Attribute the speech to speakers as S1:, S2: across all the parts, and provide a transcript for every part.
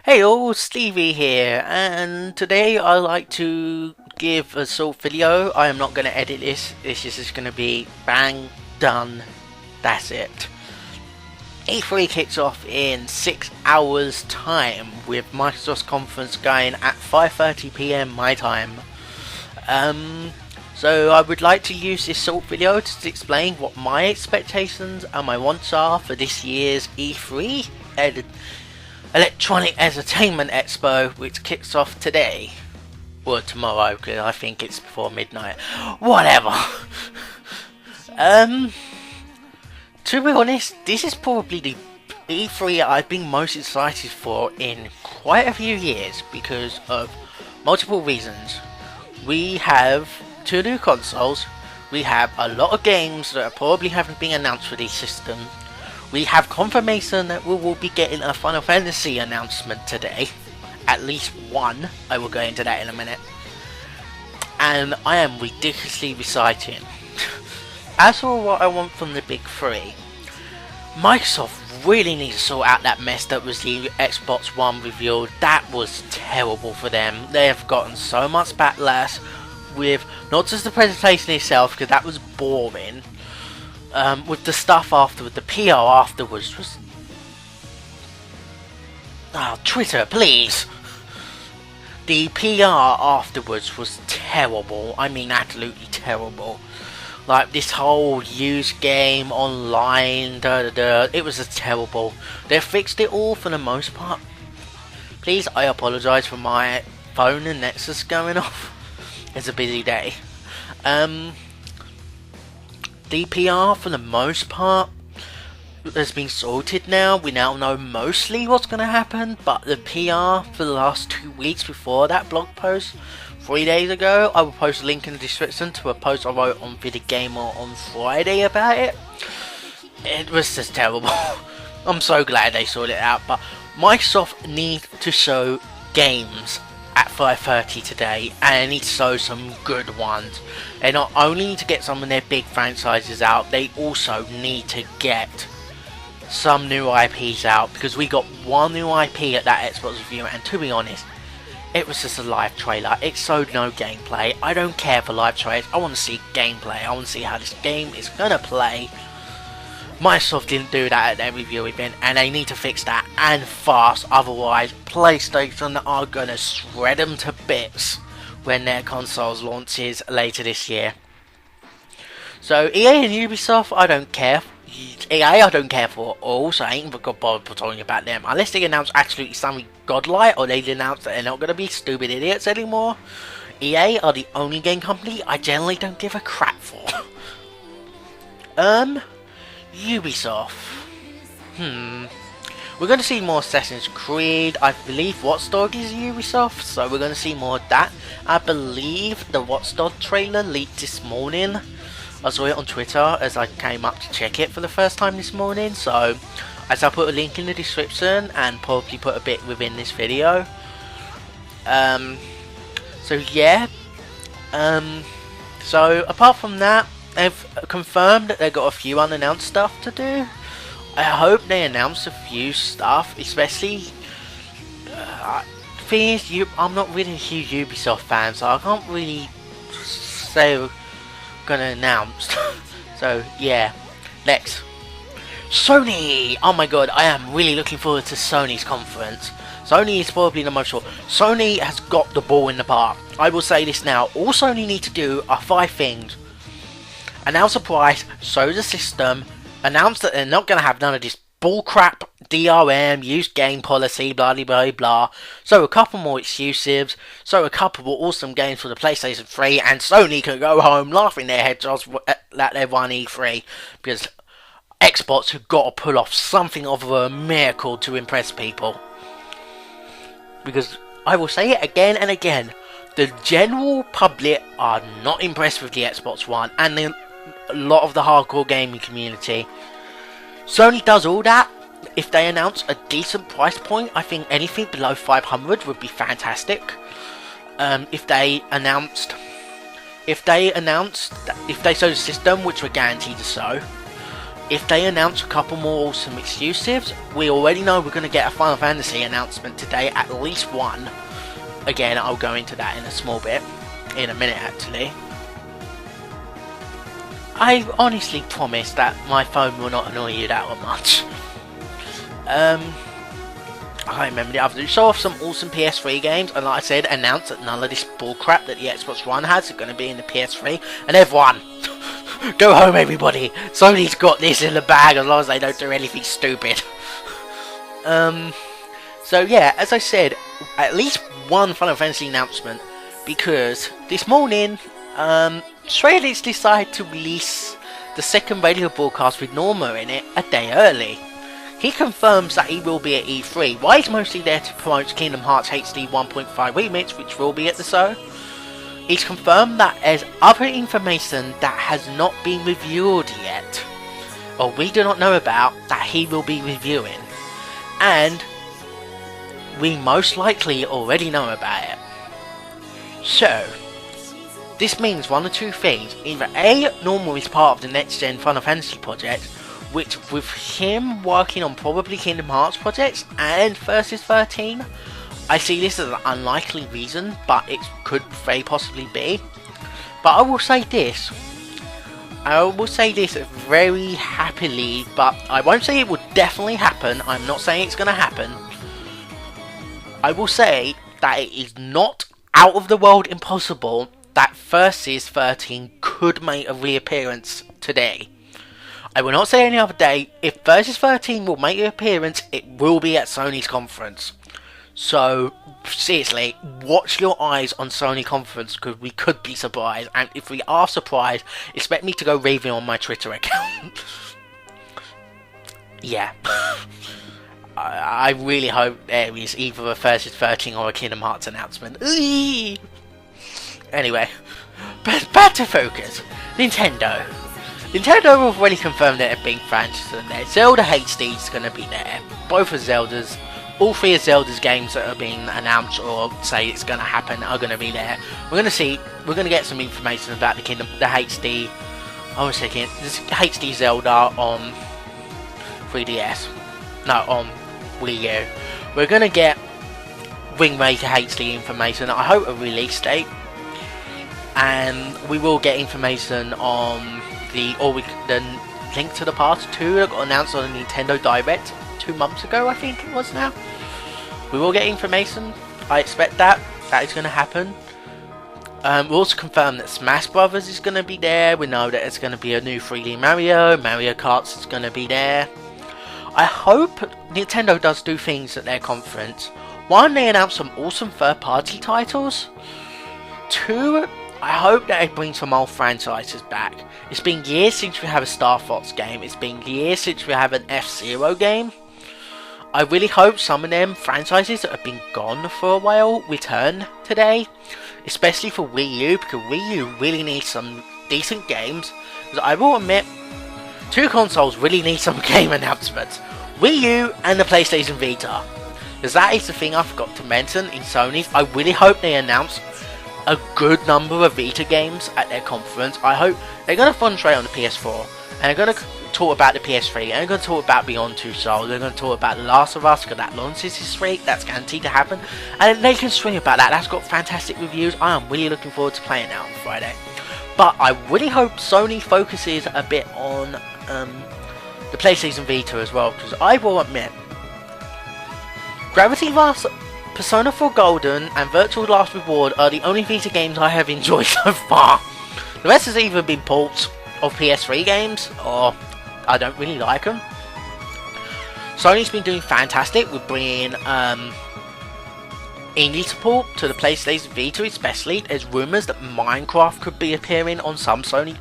S1: Hey all, Stevie here, and today I like to give a short video. I am not going to edit this. This is just going to be bang, done, that's it. E3 kicks off in 6 hours time with Microsoft's conference going at 5:30 PM my time. So I would like to use this short video to explain what my expectations and my wants are for this year's E3 Electronic Entertainment Expo, which kicks off today. Or tomorrow, because I think it's before midnight. Whatever. To be honest, this is probably the E3 I've been most excited for in quite a few years because of multiple reasons. We have 2 new consoles. We have a lot of games that probably haven't been announced for these systems. We have confirmation that we will be getting a Final Fantasy announcement today. At least one. I will go into that in a minute. And I am ridiculously excited. As for what I want from the big 3, Microsoft really needs to sort out that mess that was the Xbox One reveal. That was terrible for them. They have gotten so much backlash with not just the presentation itself, because that was boring. With the stuff afterward, the PR afterwards was... Oh, Twitter, please! The PR afterwards was terrible. I mean, absolutely terrible. Like, this whole used game online, it was a terrible. They fixed it all for the most part. Please, I apologise for my phone and Nexus going off. It's a busy day. The PR for the most part has been sorted now. We now know mostly what's going to happen, but the PR for the last 2 weeks before that blog post, 3 days ago, I will post a link in the description to a post I wrote on VideoGamer on Friday about it. It was just terrible. I'm so glad they sorted it out, but Microsoft need to show games at 5:30 today, and they need to show some good ones. They not only need to get some of their big franchises out, they also need to get some new IPs out, because we got one new IP at that Xbox review, and to be honest, it was just a live trailer. It showed no gameplay. I don't care for live trailers. I want to see gameplay. I want to see how this game is gonna play. Microsoft didn't do that at their review event, and they need to fix that, and fast. Otherwise, PlayStation are gonna shred them to bits when their consoles launches later this year. So EA and Ubisoft, I don't care. EA I don't care for all, so I ain't even gonna bother talking about them unless they announce absolutely something godlike, or they announce that they're not gonna be stupid idiots anymore. EA are the only game company I generally don't give a crap for. Ubisoft. We're going to see more Assassin's Creed. I believe Watch Dogs is Ubisoft, so we're going to see more of that. I believe the Watch Dogs trailer leaked this morning. I saw it on Twitter as I came up to check it for the first time this morning, so as I put a link in the description and probably put a bit within this video. So yeah. So apart from that, they've confirmed that they've got a few unannounced stuff to do. I hope they announce a few stuff, especially... the thing is, I'm not really a huge Ubisoft fan, so I can't really say we're gonna announce. So yeah, next. Sony! Oh my god, I am really looking forward to Sony's conference. Sony is probably the most short. Sony has got the ball in the park. I will say this now, all Sony need to do are 5 things. Announce a price, show the system, announce that they're not going to have none of this bullcrap DRM, used game policy, blah blah blah blah. So a couple more exclusives, so a couple more awesome games for the PlayStation 3, and Sony can go home laughing their heads off that they've won E3, because Xbox have got to pull off something of a miracle to impress people. Because I will say it again and again, the general public are not impressed with the Xbox One, and a lot of the hardcore gaming community. Sony does all that. If they announce a decent price point, I think anything below 500 would be fantastic. If they show the system, which we're guaranteed to show, if they announce a couple more awesome exclusives, we already know we're going to get a Final Fantasy announcement today, at least one. Again, I'll go into that in a small bit, in a minute actually. I honestly promise that my phone will not annoy you that much. I remember the other day, show off some awesome PS3 games, and like I said, announce that none of this bullcrap that the Xbox One has are going to be in the PS3, and everyone, go home everybody, Sony's got this in the bag as long as they don't do anything stupid. So yeah, as I said, at least one Final Fantasy announcement, because this morning, Stray decided to release the second radio broadcast with Norma in it a day early. He confirms that he will be at E3, while he's mostly there to promote Kingdom Hearts HD 1.5 Remix, which will be at the show. He's confirmed that there's other information that has not been revealed yet, or we do not know about, that he will be reviewing. And we most likely already know about it. So, this means one of two things. Either A, Normal is part of the next gen Final Fantasy project, which with him working on probably Kingdom Hearts projects and Versus 13, I see this as an unlikely reason, but it could very possibly be. But I will say this very happily, but I won't say it will definitely happen. I'm not saying it's going to happen. I will say that it is not out of the world impossible that Versus 13 could make a reappearance today. I will not say any other day. If Versus 13 will make an appearance, it will be at Sony's conference. So, seriously, watch your eyes on Sony conference, because we could be surprised. And if we are surprised, expect me to go raving on my Twitter account. Yeah. I really hope there is either a Versus 13 or a Kingdom Hearts announcement. Anyway, back to focus. Nintendo have already confirmed that they're big franchises in there. Zelda HD is going to be there. Both of Zelda's, all three of Zelda's games that are being announced or say it's going to happen are going to be there. We're going to get some information about the HD. I was thinking, this HD Zelda on 3DS. No, on Wii U. We're going to get Wind Waker HD information. I hope a release date. And we will get information on the Link to the Past 2 that got announced on the Nintendo Direct 2 months ago, I think it was now. We will get information. I expect that is going to happen. We'll also confirm that Smash Brothers is going to be there. We know that it's going to be a new 3D Mario Kart is going to be there. I hope Nintendo does do things at their conference. One, they announce some awesome third-party titles. Two, I hope that they bring some old franchises back. It's been years since we have a Star Fox game. It's been years since we have an F-Zero game. I really hope some of them franchises that have been gone for a while return today. Especially for Wii U, because Wii U really needs some decent games. Because I will admit, two consoles really need some game announcements. Wii U and the PlayStation Vita. Because that is the thing I forgot to mention in Sony's. I really hope they announce a good number of Vita games at their conference. I hope they're going to concentrate on the PS4, and they're going to talk about the PS3, and they're going to talk about Beyond Two Souls, they're going to talk about The Last of Us, because that launches this week, that's guaranteed to happen, and they can swing about that. That's got fantastic reviews. I am really looking forward to playing that on Friday. But I really hope Sony focuses a bit on the PlayStation Vita as well, because I will admit, Gravity Rush, Persona 4 Golden and Virtual Last Reward are the only Vita games I have enjoyed so far. The rest has either been ports of PS3 games, or I don't really like them. Sony's been doing fantastic with bringing indie support to the PlayStation Vita especially. There's rumours that Minecraft could be appearing on some Sony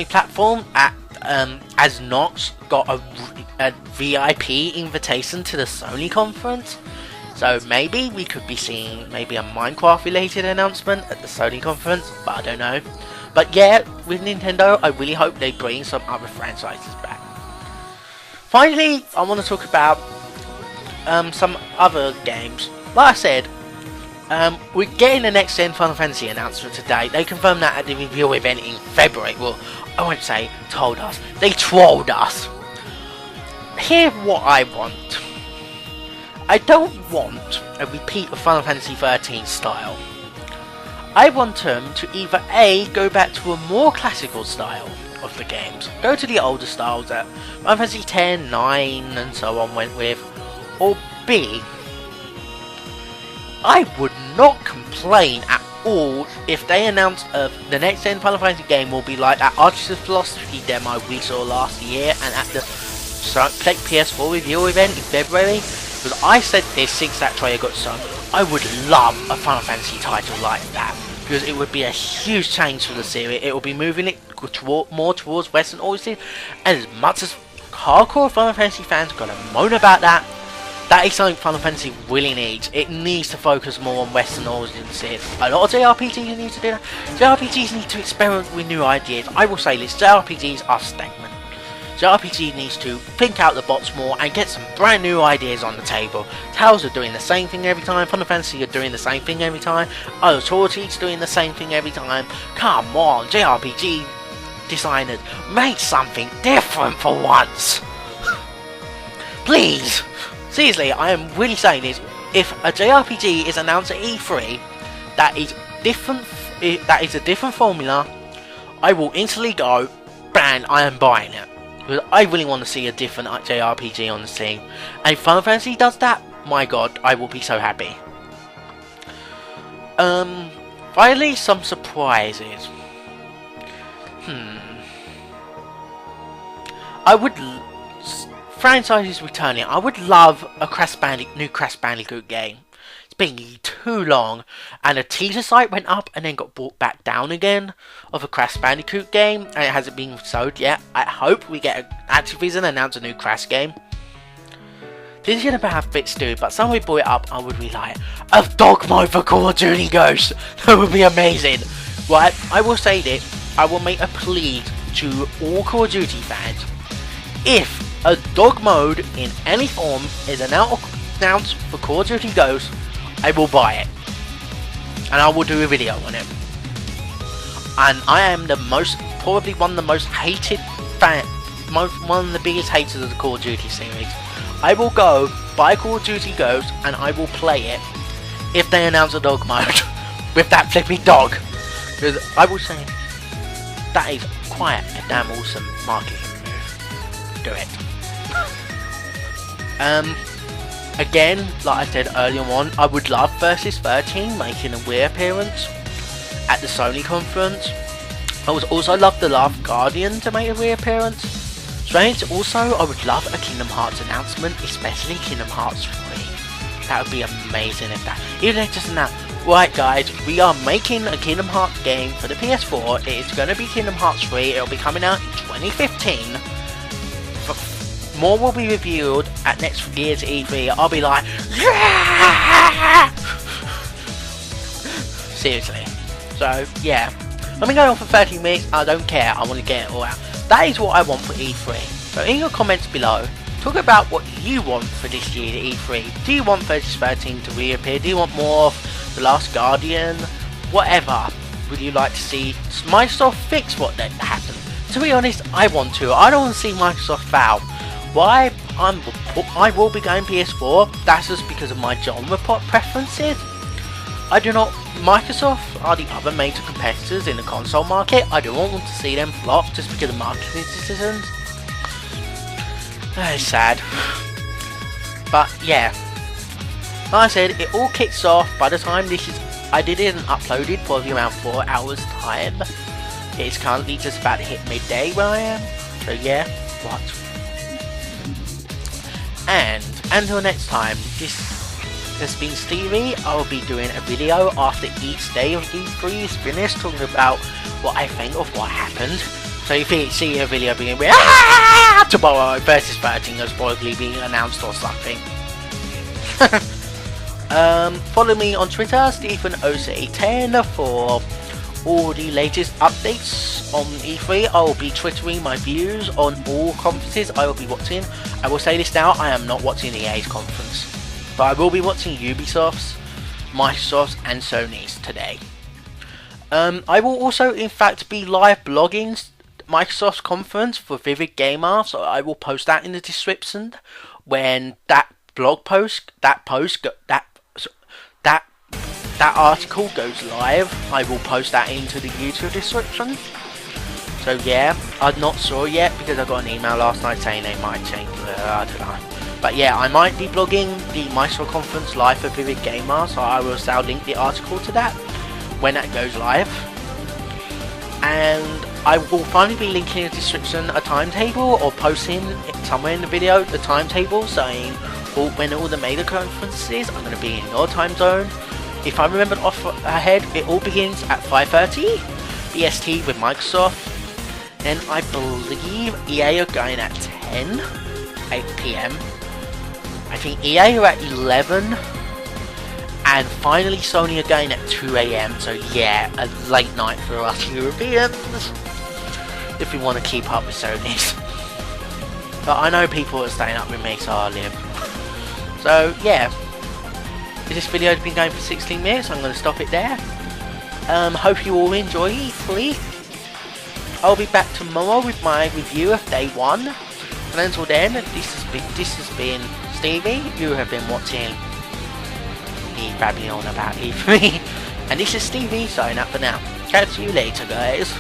S1: platform, as Nox got a VIP invitation to the Sony conference. So maybe we could be seeing maybe a Minecraft related announcement at the Sony conference, but I don't know. But yeah, with Nintendo, I really hope they bring some other franchises back. Finally, I want to talk about some other games. Like I said, We're getting the next gen Final Fantasy announcement today. They confirmed that at the reveal event in February. Well, I won't say told us. They trolled us. Here's what I want. I don't want a repeat of Final Fantasy 13 style. I want them to either A, go back to a more classical style of the games. Go to the older styles that Final Fantasy 10, 9 and so on went with. Or B, I would not complain at all if they announced the next gen Final Fantasy game will be like that Artist of Philosophy demo we saw last year and at the PS4 review event in February. Because I said this since that trailer got shown, I would love a Final Fantasy title like that. Because it would be a huge change for the series. It will be moving it more towards Western audiences. And as much as hardcore Final Fantasy fans are going to moan about that, that is something Final Fantasy really needs. It needs to focus more on Western audiences. A lot of JRPGs need to do that. JRPGs need to experiment with new ideas. I will say this, JRPGs are stagnant. JRPG needs to think out the box more and get some brand new ideas on the table. Tales are doing the same thing every time. Final Fantasy are doing the same thing every time. Authority's doing the same thing every time. Come on, JRPG designers, make something different for once. Please. Seriously, I am really saying this. If a JRPG is announced at E3 that is different, that is a different formula, I will instantly go, bang, I am buying it. Because I really want to see a different JRPG on the scene. And if Final Fantasy does that, my god, I will be so happy. Finally, some surprises. Franchises returning. I would love a new Crash Bandicoot game. It's been too long, and a teaser site went up and then got brought back down again of a Crash Bandicoot game, and it hasn't been sold yet. I hope we get Activision announce a new Crash game. This is gonna have bits too, but somebody brought it up. I would really like a dog mode for Call of Duty Ghosts. That would be amazing. Right, I will say this. I will make a plea to all Call of Duty fans. If a dog mode in any form is announced for Call of Duty Ghosts, I will buy it. And I will do a video on it. And I am probably one of the most hated one of the biggest haters of the Call of Duty series. I will go buy Call of Duty Ghosts and I will play it if they announce a dog mode with that flippy dog. Because I will say that is quite a damn awesome marketing move. Do it. Again, like I said earlier on, I would love Versus 13 making a reappearance at the Sony conference. I would also love The Last Guardian to make a reappearance. Strange, also, I would love a Kingdom Hearts announcement, especially Kingdom Hearts 3. That would be amazing if that, even if just announced, right guys, we are making a Kingdom Hearts game for the PS4, it's going to be Kingdom Hearts 3, it'll be coming out in 2015. More will be revealed at next year's E3. I'll be like, yeah! Seriously. So, yeah. I've been going on for 30 minutes. I don't care. I want to get it all out. That is what I want for E3. So, in your comments below, talk about what you want for this year's E3. Do you want Versus 13 to reappear? Do you want more of The Last Guardian? Whatever would you like to see Microsoft fix what that happened? To be honest, I want to. I don't want to see Microsoft foul. Why I will be going PS4, that's just because of my genre preferences. I do not. Microsoft are the other major competitors in the console market. I don't want to see them flop just because of marketing decisions. It's sad. But yeah, like I said, it all kicks off by the time I did it and uploaded probably around 4 hours time. It's currently just about to hit midday where I am. So yeah, what? And until next time, this has been Stevie. I'll be doing a video after each day of E3 is finished, talking about what I think of what happened. So if you see a video being tomorrow, Versus 13 is probably being announced or something. Follow me on Twitter, StephenOC10, for all the latest updates on E3. I will be twittering my views on all conferences I will be watching. I will say this now, I am not watching EA's conference, but I will be watching Ubisoft's. Microsoft's and Sony's today. I will also in fact be live blogging Microsoft's conference for Vivid Gamer, so I will post that in the description when that article goes live. I will post that into the YouTube description. So yeah, I'm not sure yet because I got an email last night saying they might change. I don't know. But yeah, I might be blogging the Microsoft conference live for Vivid Gamer, so I will link the article to that when that goes live. And I will finally be linking in the description a timetable or posting somewhere in the video the timetable saying when all the major conferences are going to be in your time zone. If I remember off ahead, it all begins at 5:30 BST with Microsoft. Then I believe EA are going at 8 PM. I think EA are at 11. And finally Sony are going at 2 AM. So yeah, a late night for us Europeans. If we want to keep up with Sony's. But I know people are staying up with me, so I'll live. So yeah. This video has been going for 16 minutes. I'm going to stop it there. Hope you all enjoy equally. I'll be back tomorrow with my review of day 1. And until then, this has been Stevie. You have been watching me babbling on about E3. And this is Stevie signing up for now. Catch you later, guys.